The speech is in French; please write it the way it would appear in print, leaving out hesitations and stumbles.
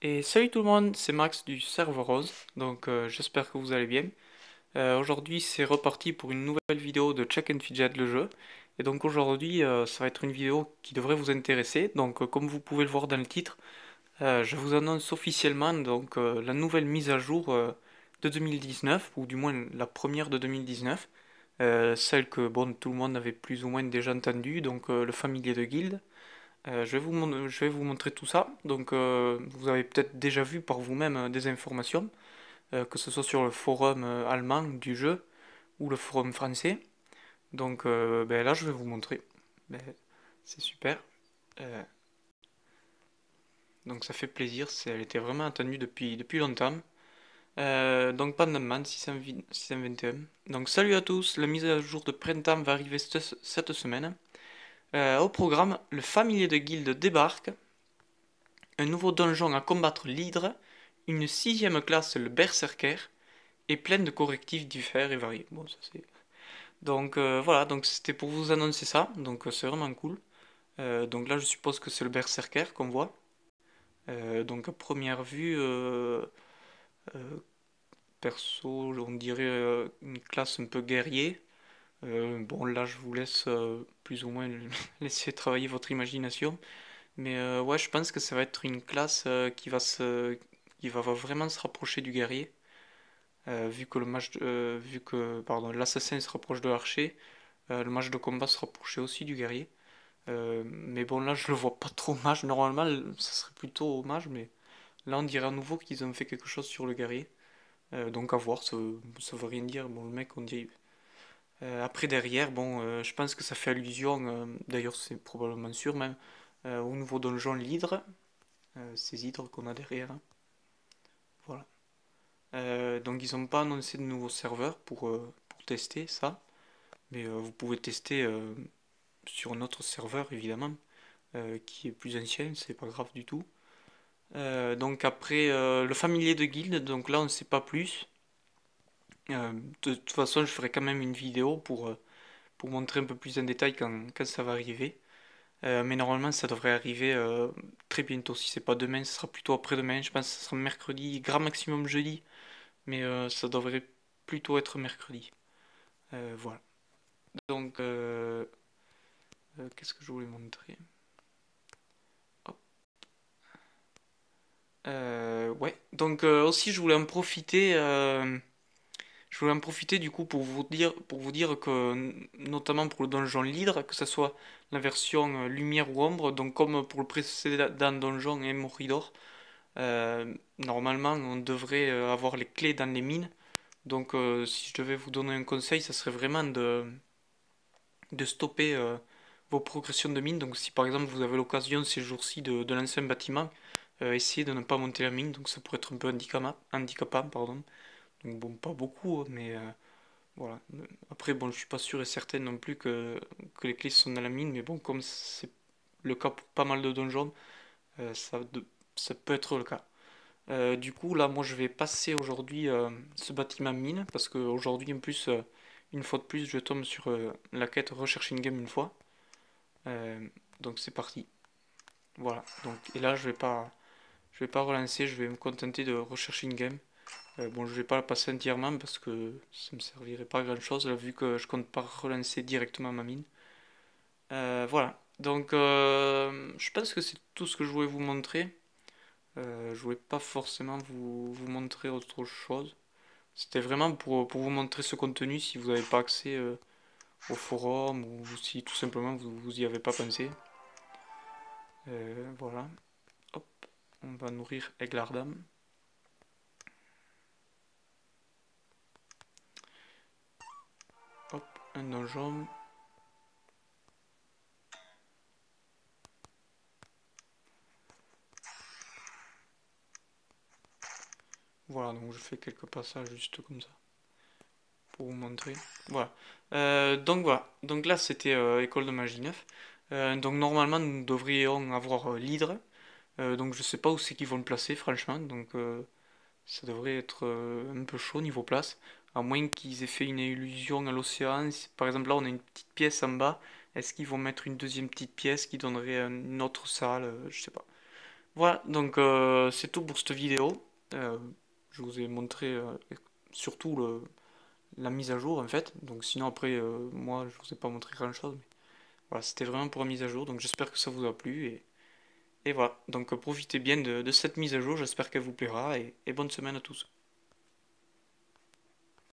Et salut tout le monde, c'est Max du Serveur Rose, donc j'espère que vous allez bien. Aujourd'hui c'est reparti pour une nouvelle vidéo de Check and Fidget le jeu. Et donc aujourd'hui ça va être une vidéo qui devrait vous intéresser. Donc comme vous pouvez le voir dans le titre, je vous annonce officiellement donc la nouvelle mise à jour de 2019, ou du moins la première de 2019. Celle que bon, tout le monde avait plus ou moins déjà entendue, donc le familier de guilde. Je vais vous montrer tout ça. Donc, vous avez peut-être déjà vu par vous-même des informations, que ce soit sur le forum allemand du jeu ou le forum français. Donc, ben là, je vais vous montrer. Ben, c'est super. Euh, donc, ça fait plaisir. Elle était vraiment attendue depuis longtemps. Donc, Pandaman 621. Donc, salut à tous. La mise à jour de printemps va arriver cette semaine. Au programme, le familier de guilde débarque. Un nouveau donjon à combattre l'hydre, une sixième classe le berserker, et plein de correctifs divers et variés. Bon, ça c'est. Donc voilà, donc c'était pour vous annoncer ça, donc c'est vraiment cool. Donc là je suppose que c'est le berserker qu'on voit. Donc à première vue, euh, perso, on dirait une classe un peu guerrier. Bon là je vous laisse plus ou moins laisser travailler votre imagination. Mais ouais, je pense que ça va être une classe qui va vraiment se rapprocher du guerrier, vu que pardon, l'assassin se rapproche de l'archer, le mage de combat se rapprochait aussi du guerrier. Mais bon, là, je le vois pas trop mage. Normalement, ça serait plutôt mage, mais là, on dirait à nouveau qu'ils ont fait quelque chose sur le guerrier. Donc à voir, ça veut rien dire. Bon, le mec, on dit. Après, derrière, bon, je pense que ça fait allusion, d'ailleurs, c'est probablement sûr même, au nouveau donjon l'hydre. Ces hydres qu'on a derrière, hein. Voilà. Donc ils n'ont pas annoncé de nouveaux serveurs pour tester ça, mais vous pouvez tester sur un autre serveur évidemment, qui est plus ancien, c'est pas grave du tout. Donc après le familier de guilde, donc là on ne sait pas plus. De toute façon je ferai quand même une vidéo pour montrer un peu plus en détail quand ça va arriver. Mais normalement ça devrait arriver très bientôt. Si c'est pas demain, ce sera plutôt après-demain. Je pense que ce sera mercredi, grand maximum jeudi, mais ça devrait plutôt être mercredi. Voilà. Donc, qu'est-ce que je voulais montrer? Hop. Ouais. Donc aussi, je voulais en profiter du coup pour vous dire que, notamment pour le donjon Lydre, que ce soit la version lumière ou ombre, donc comme pour le précédent donjon et Moridor, normalement, on devrait avoir les clés dans les mines. Donc, si je devais vous donner un conseil, ça serait vraiment de stopper vos progressions de mine. Donc si par exemple vous avez l'occasion ces jours-ci de lancer un bâtiment, essayez de ne pas monter la mine, donc ça pourrait être un peu handicapant, pardon. Donc bon, pas beaucoup, mais voilà. Après, bon, je suis pas sûr et certain non plus que les clés sont dans la mine, mais bon, comme c'est le cas pour pas mal de donjons, ça peut être le cas. Du coup, là, moi, je vais passer aujourd'hui ce bâtiment mine, parce qu'aujourd'hui, en plus, une fois de plus, je tombe sur la quête Recherche in-game une fois. Euh, donc c'est parti. Voilà. Donc, et là, je vais pas relancer, je vais me contenter de rechercher une game. Bon, je vais pas la passer entièrement parce que ça me servirait pas à grand chose, là, vu que je compte pas relancer directement ma mine. Voilà. Donc, je pense que c'est tout ce que je voulais vous montrer. Je voulais pas forcément vous montrer autre chose. C'était vraiment pour vous montrer ce contenu si vous n'avez pas accès au forum ou si tout simplement vous y avez pas pensé. Voilà. Hop, on va nourrir Eglardam. Hop, un donjon. Voilà, donc je fais quelques passages juste comme ça pour vous montrer. Voilà. Donc voilà. Donc là, c'était École de Magie 9. Donc normalement, nous devrions avoir l'hydre. Donc je sais pas où c'est qu'ils vont le placer, franchement. Donc ça devrait être un peu chaud niveau place. À moins qu'ils aient fait une illusion à l'océan. Par exemple, là, on a une petite pièce en bas. Est-ce qu'ils vont mettre une deuxième petite pièce qui donnerait une autre salle? Je sais pas. Voilà, donc c'est tout pour cette vidéo. Euh, je vous ai montré surtout la mise à jour en fait. Donc sinon après, moi je vous ai pas montré grand-chose. Mais voilà, c'était vraiment pour la mise à jour. Donc j'espère que ça vous a plu. Et voilà, donc profitez bien de cette mise à jour. J'espère qu'elle vous plaira. Et bonne semaine à tous.